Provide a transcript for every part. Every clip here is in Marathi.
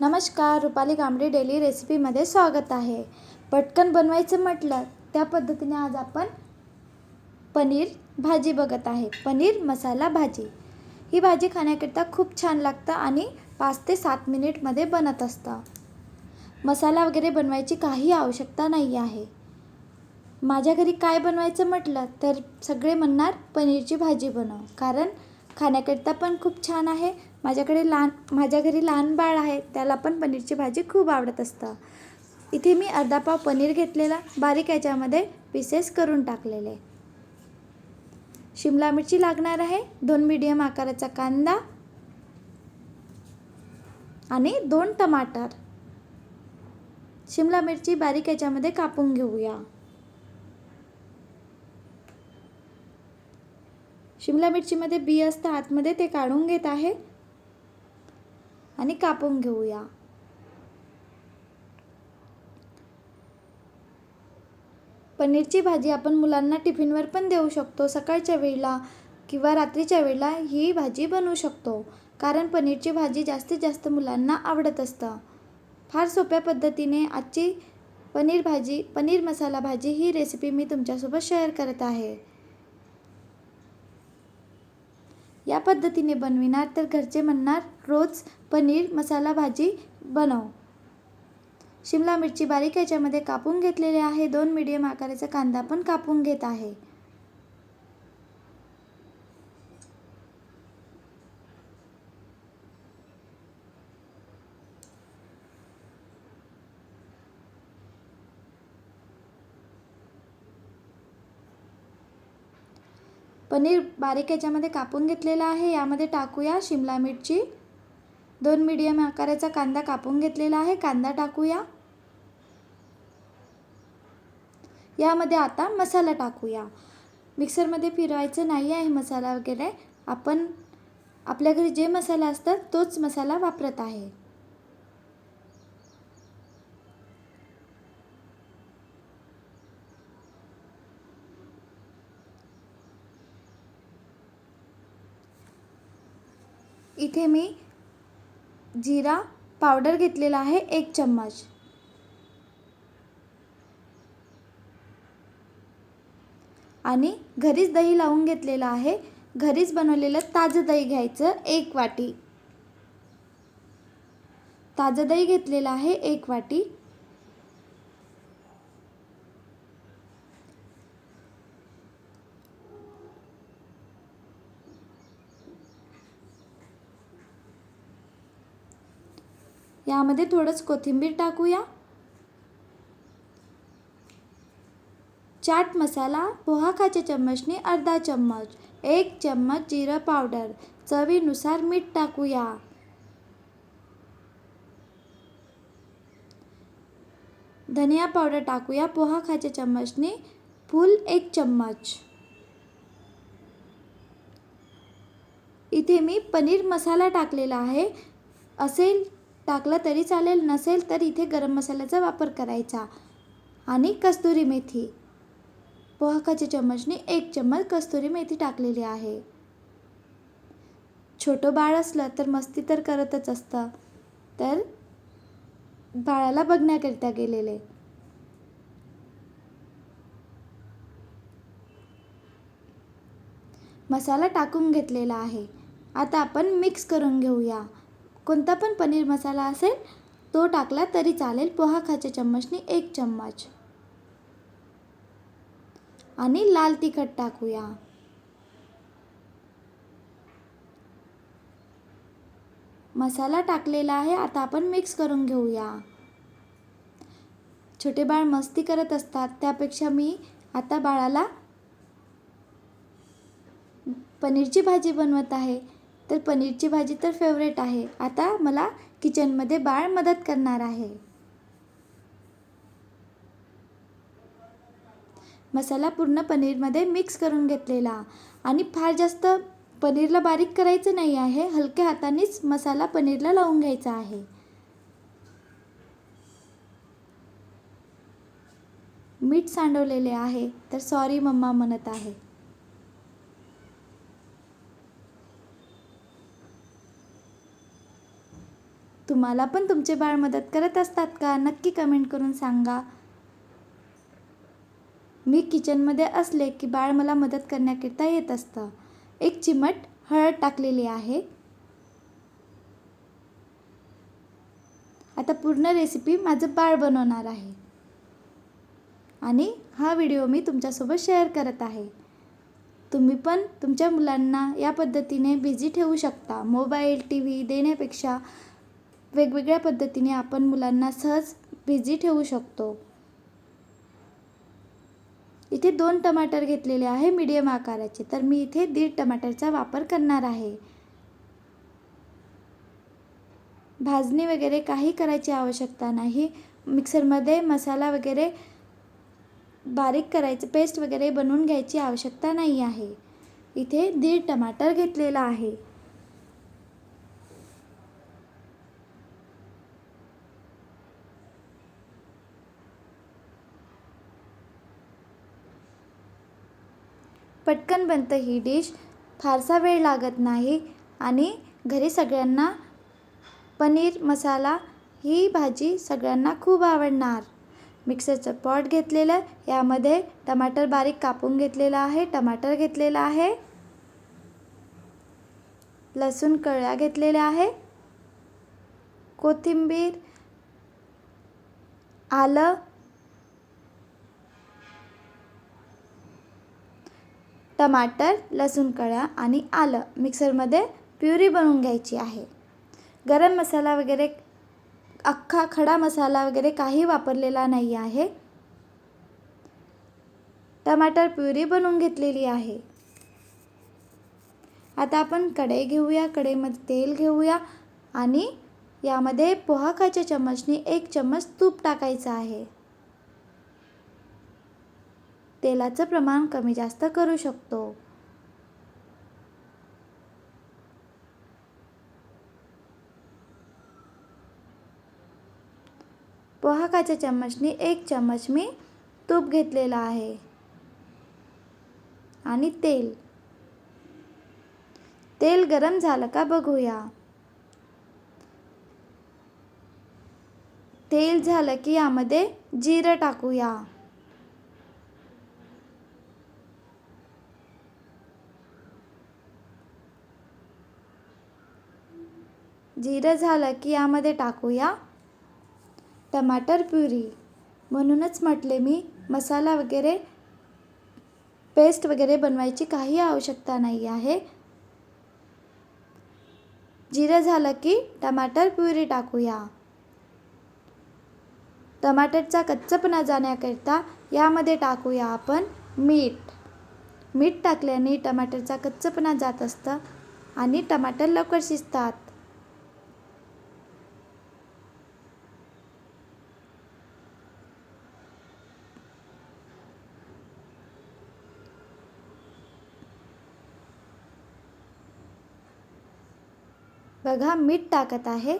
नमस्कार, रुपाली कांबळे डेली रेसिपीमध्ये स्वागत आहे. पटकन बनवायचं म्हटलं त्या पद्धतीने आज आपण पनीर भाजी बघत आहे. पनीर मसाला भाजी. ही भाजी खाण्याकरिता खूप छान लागतं आणि 5 ते 7 मिनिटमध्ये बनत असतं. मसाला वगैरे बनवायची काही आवश्यकता नाही आहे. माझ्या घरी काय बनवायचं म्हटलं तर सगळे म्हणणार पनीरची भाजी बनव, कारण खाण्याकरिता पण खूप छान आहे. माझ्या घरी लहान बाळ आहे, त्याला पण पनीरची भाजी खूप आवडत असतं. इथे मी अर्धा पाव पनीर घेतलेला, बारीक याच्यामध्ये पीसेस करून टाकलेले. शिमला मिरची लागणार आहे, 2 मीडियम आकाराचा कांदा आणि 2 टमाटर. शिमला मिरची बारीक याच्यामध्ये कापून घेऊया. शिमला मिरचीमध्ये बी असतं आतमध्ये, ते काढून घेत आहे आणि कापून घेऊया. पनीरची भाजी आपण मुलांना टिफिनवर पण देऊ शकतो. सकाळच्या वेळेला किंवा रात्रीच्या वेळेला ही भाजी बनवू शकतो, कारण पनीरची भाजी जास्तीत जास्त मुलांना आवडत असतं. फार सोप्या पद्धतीने आजची पनीर मसाला भाजी ही रेसिपी मी तुमच्यासोबत शेअर करत आहे. या पद्धतीने बनविणार तर घरचे म्हणणार रोज पनीर मसाला भाजी बनव. शिमला मिरची बारीक याच्यामध्ये कापून घेतलेले आहे. 2 मीडियम आकाराचा कांदा पण कापून घेत आहे. पनीर बारीक याच्यामध्ये कापून घेतलेला आहे. यामध्ये टाकूया शिमला मिरची. 2 मीडियम आकाराचा कांदा कापून घेतलेला आहे, कांदा टाकूया. यामध्ये आता मसाला टाकूया. मिक्सरमध्ये फिरवायचं नाही आहे मसाला वगैरे. आपण आपल्या घरी जे मसाला असतात तोच मसाला वापरत आहे. इथे मी जिरा पावडर घेतलेला आहे 1 चम्मच आणि घरीच दही लावून घेतलेलं आहे. घरीच बनवलेलं ताजं दही घ्यायचं 1 वाटी. ताजं दही घेतलेलं आहे 1 वाटी. यामध्ये थोडंच कोथिंबीर टाकूया. चाट मसाला पोहा खाच्या चम्मचने अर्धा चम्मच. 1 चम्मच जिरं पावडर. चवीनुसार मीठ टाकूया. धनिया पावडर टाकूया पोहा खाच्या चम्मचने फुल 1 चम्मच. इथे मी पनीर मसाला टाकलेला आहे. असेल टाकला तरी चालेल, नसेल तर इथे गरम मसाल्याचा वापर करायचा. आणि कस्तुरी मेथी पोहा खाच्या चम्मचने 1 चम्मच कस्तुरी मेथी टाकलेली आहे. छोटं बाळ असलं तर मस्ती तर करतच असतं, तर बाळाला बघण्याकरिता गेलेले. मसाला टाकून घेतलेला आहे. आता आपण मिक्स करून घेऊया. कोणता पण पनीर मसाला असेल तो टाकला तरी चालेल. पोहा खाच्या चम्मचने 1 चम्मच. आणि लाल तिखट टाकूया. मसाला टाकलेला आहे. आता आपण मिक्स करून घेऊया. छोटे बाळ मस्ती करत असतात, त्यापेक्षा मी आता बाळाला पनीरची भाजी बनवत आहे. तर पनीरची भाजी तर फेवरेट आहे. आता मला किचनमध्ये बाळ मदत करणार आहे. मसाला पूर्ण पनीरमध्ये मिक्स करून घेतलेला आणि फार जास्त पनीरला बारीक करायचं नाही आहे. हलक्या हातानेच मसाला पनीरला लावून घ्यायचा आहे. मीठ सांडवलेले आहे, तर सॉरी मम्मा म्हणत आहे. तुम्हाला पण तुमचे बाळ मदत करत असतात का? नक्की कमेंट करून सांगा. मी किचनमध्ये असले की बाळ मला मदत करण्याकरिता येत असतं. 1 चिमट हळद टाकलेली आहे. आता पूर्ण रेसिपी माझं बाळ बनवणार आहे आणि हा व्हिडिओ मी तुमच्यासोबत शेअर करत आहे. तुम्ही पण तुमच्या मुलांना या पद्धतीने बिझी ठेवू शकता. मोबाईल, TV देण्यापेक्षा वेगवेगळ्या पद्धतीने आपण मुलांना सहज बिझी ठेवू शकतो. इथे 2 टमाटर घेतलेले आहे मीडियम आकाराचे, तर मी इथे 1.5 टमाटरचा वापर करणार आहे. भाजणी वगैरे काही करायची आवश्यकता नाही. मिक्सरमध्ये मसाला वगैरे बारीक करायचं, पेस्ट वगैरे बनवून घ्यायची आवश्यकता नाही आहे. इथे 1.5 टमाटर घेतलेला आहे. पटकन बनतं ही डिश, फारसा वेळ लागत नाही आणि घरी सगळ्यांना पनीर मसाला ही भाजी सगळ्यांना खूप आवडणार. मिक्सरचं पॉट घेतलेलं, यामध्ये टमाटर बारीक कापून घेतलेला आहे, टमाटर घेतलेला आहे, लसूण कळ्या घेतलेल्या आहे, कोथिंबीर, आलं, टमाटर, लसूण कळ्या आणि आलं मिक्सरमध्ये प्युरी बनवून घ्यायची आहे. गरम मसाला वगैरे, अख्खा खडा मसाला वगैरे काही वापरलेला नाही आहे. टमाटर प्युरी बनवून घेतलेली आहे. आता आपण कढई घेऊया. कढईमध्ये तेल घेऊया आणि यामध्ये पोहा खायच्या चमचने 1 चम्मच तूप टाकायचं आहे. तेलाचं प्रमाण कमी जास्त करू शकतो. पोहा खायच्या चम्मचने 1 चम्मच मी तूप घेतलेला आहे आणि तेल गरम झालं का बघूया. तेल झालं की यामध्ये जिरं टाकूया. जिरं झालं की यामध्ये टाकूया टमाटर प्युरी. म्हणूनच म्हटले मी, मसाला वगैरे पेस्ट वगैरे बनवायची काही आवश्यकता नाही आहे. जिरं झालं की टमाटर प्युरी टाकूया. टमाटरचा कच्चापणा जाण्याकरिता यामध्ये टाकूया आपण मीठ. मीठ टाकल्याने टमाटरचा कच्चापणा जात असतं आणि टमाटर लवकर शिजतात. बघा, मीठ टाकत आहे.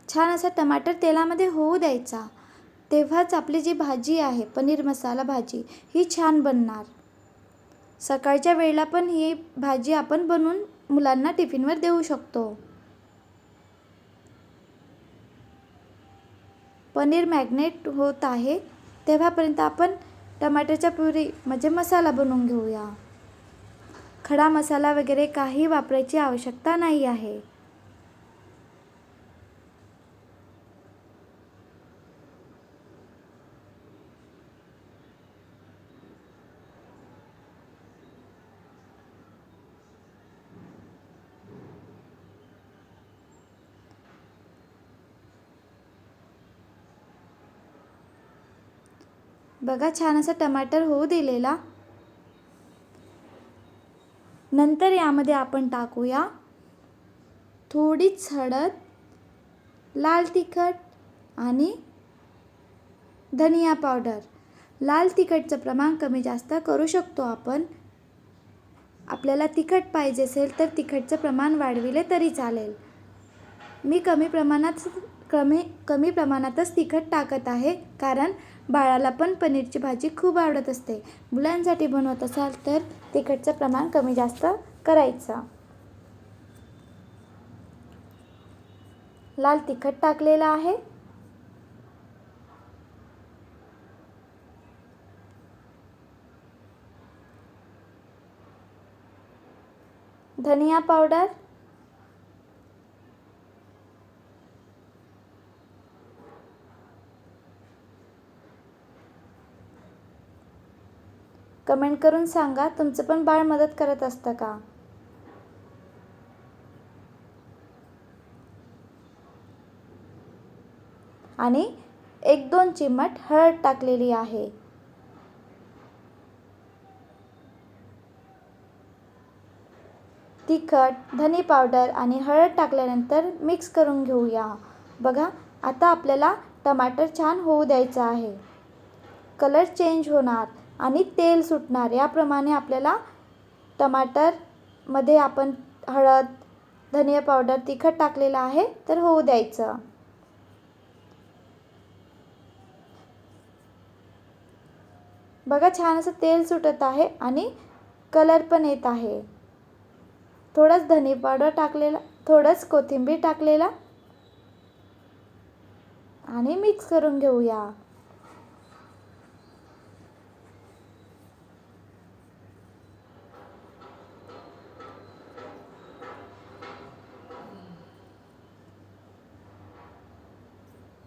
छान असा टमाटर तेलामध्ये होऊ द्यायचा. तेव्हाच आपली जी भाजी आहे पनीर मसाला भाजी ही छान बनणार. सकाळच्या वेळेला पण ही भाजी आपण बनवून मुलांना टिफिनवर देऊ शकतो. पनीर मॅग्नेट होत आहे तेव्हापर्यंत आपण टमाटरच्या प्युरी म्हणजे मसाला बनवून घेऊया. खडा मसाला वगैरे काही वापरायची आवश्यकता नाही आहे. बघा, छान असा टमाटर होऊ दिलेला. नंतर यामध्ये आपण टाकूया थोडीच हळद, लाल तिखट आणि धनिया पावडर. लाल तिखटचं प्रमाण कमी जास्त करू शकतो आपण. आपल्याला तिखट पाहिजे असेल तर तिखटचं प्रमाण वाढविले तरी चालेल. मी कमी प्रमाणातच तिखट टाकत आहे, कारण बाळाला पण पनीरची भाजी खूप आवडत असते. मुलांसाठी बनवत असाल तर तिखटचं प्रमाण कमी जास्त करायचं. लाल तिखट टाकलेलं आहे. धनिया पावडर, कमेंट करून सांगा तुमचं पण बाळ मदत करत असतं का? आणि 1-2 चिमट हळद टाकलेली आहे. तिखट, धनी पावडर आणि हळद टाकल्यानंतर मिक्स करून घेऊया. बघा, आता आपल्याला टमाटर छान होऊ द्यायचं आहे. कलर चेंज होणार आणि तेल सुटणार, याप्रमाणे आपल्याला टमाटरमध्ये आपण हळद, धनिया पावडर, तिखट टाकलेलं आहे तर होऊ द्यायचं. बघा, छान असं तेल सुटत आहे आणि कलर पण येत आहे. थोडंच धने पावडर टाकलेला, थोडंच कोथिंबीर टाकलेला आणि मिक्स करून घेऊया.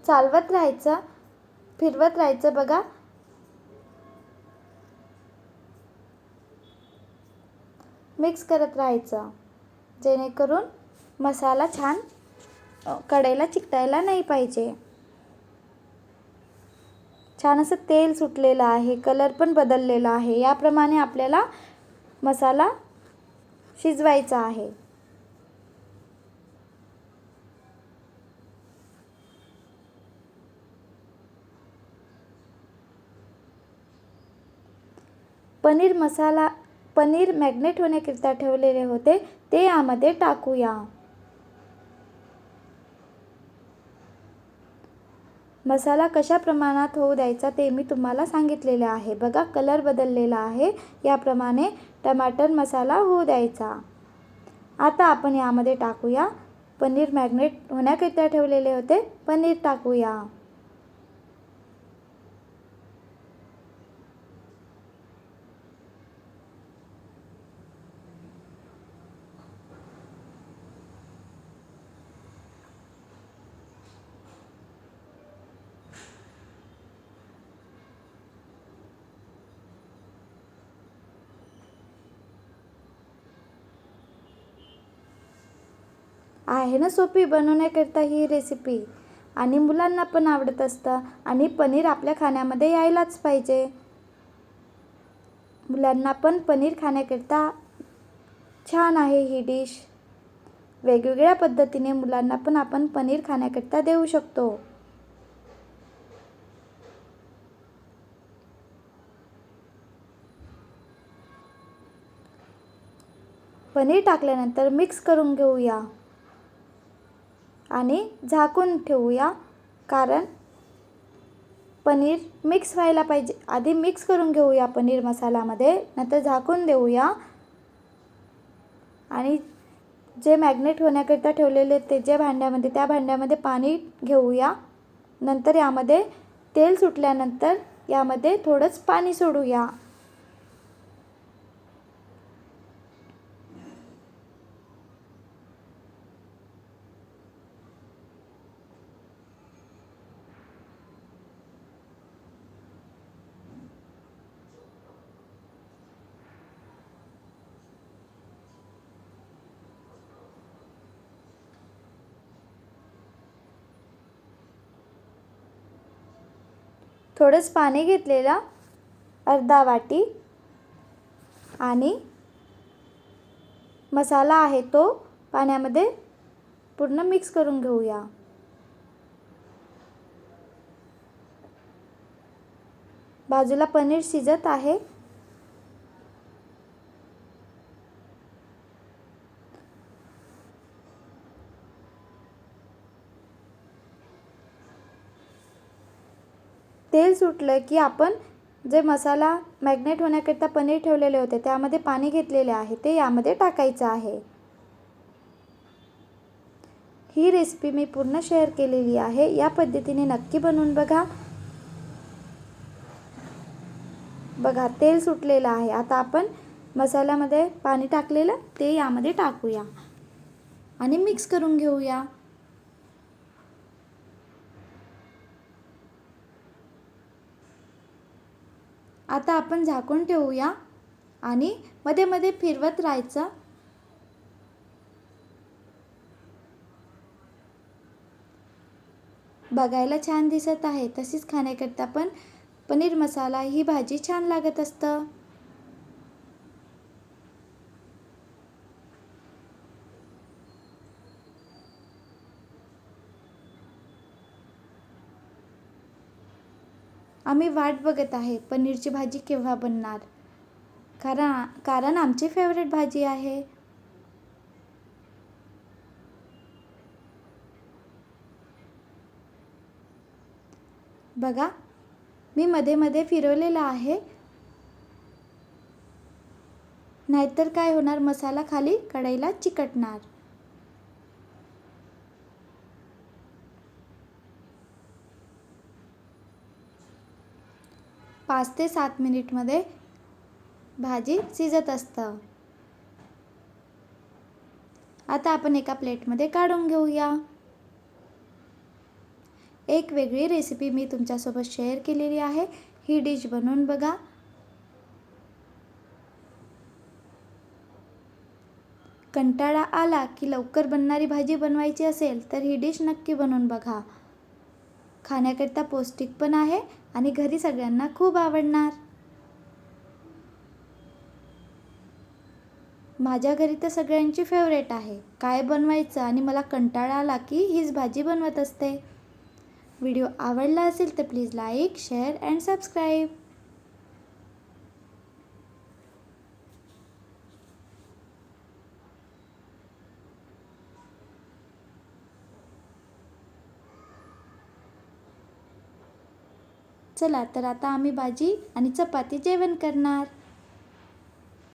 चालवत राहायचं, फिरवत राहायचं. बघा, मिक्स करत राहायचं, जेणेकरून मसाला छान कढईला चिकटायला नाही पाहिजे. छान असं तेल सुटलेलं आहे, कलर पण बदललेला आहे. याप्रमाणे आपल्याला मसाला शिजवायचा आहे. पनीर मॅग्नेट होण्याकरिता ठेवलेले होते ते यामध्ये टाकूया. मसाला कशा प्रमाणात होऊ द्यायचा ते मी तुम्हाला सांगितलेले आहे. बघा, कलर बदललेला आहे. याप्रमाणे टमाटर मसाला होऊ द्यायचा. आता आपण यामध्ये टाकूया पनीर मॅग्नेट होण्याकरिता ठेवलेले होते पनीर टाकूया. आहे ना सोपी बनवण्याकरिता ही रेसिपी, आणि मुलांना पण आवडत असतं. आणि पनीर आपल्या खाण्यामध्ये यायलाच पाहिजे. मुलांना पण पनीर खाण्याकरिता छान आहे ही डिश. वेगवेगळ्या पद्धतीने मुलांना पण आपण पनीर खाण्याकरिता देऊ शकतो. पनीर टाकल्यानंतर मिक्स करून घेऊया आणि झाकून ठेवूया, कारण पनीर मिक्स व्हायला पाहिजे. आधी मिक्स करून घेऊया पनीर मसाल्यामध्ये, नंतर झाकून देऊया. आणि जे मॅग्नेट होण्याकरिता ठेवलेले ते त्या भांड्यामध्ये पाणी घेऊया. नंतर यामध्ये तेल सुटल्यानंतर यामध्ये थोडंच पाणी सोडूया. थोडंच पाणी घेतलेलं, अर्धा वाटी, आणि मसाला आहे तो पाण्यामध्ये पूर्ण मिक्स करून घेऊया. बाजूला पनीर शिजत आहे. तेल सुटलं की आपण जे मसाला मॅग्नेट होण्याकरिता पनीर ठेवलेले होते त्यामध्ये पाणी घेतलेले आहे ते यामध्ये टाकायचं आहे. ही रेसिपी मी पूर्ण शेअर केलेली आहे. या पद्धतीने नक्की बनवून बघा. बघा तेल सुटलेलं आहे. आता आपण मसाल्यामध्ये पाणी टाकलेलं ते यामध्ये टाकूया आणि मिक्स करून घेऊया. आता आपण झाकून ठेवूया आणि मध्ये मध्ये फिरवत राहायचं. बघायला छान दिसत आहे. तशीच खाण्याकरता पण पनीर मसाला ही भाजी छान लागत असतं. आम्ही वाट बघत आहे पनीरची भाजी केव्हा बनणार, कारण आमची फेवरेट भाजी आहे. बघा मी मध्ये मध्ये फिरवलेलं आहे, नाहीतर काय होणार, मसाला खाली कढईला चिकटणार. 5 ते 7 मिनिटमध्ये भाजी शिजत असतं. आता आपण एका प्लेटमध्ये काढून घेऊया. एक वेगळी रेसिपी मी तुमच्यासोबत शेअर केलेली आहे. ही डिश बनवून बघा. कंटाळा आला की लवकर बनणारी भाजी बनवायची असेल तर ही डिश नक्की बनवून बघा. खाण्याकरिता पौष्टिक पण आहे आणि घरी सगळ्यांना खूप आवडणार. माझ्या घरी तर सगळ्यांची फेवरेट आहे. काय बनवायचं आणि मला कंटाळा आला की हीच भाजी बनवत असते. व्हिडिओ आवडला असेल तर please like, share and subscribe. चला तर आता आम्ही भाजी आणि चपाती जेवण करणार.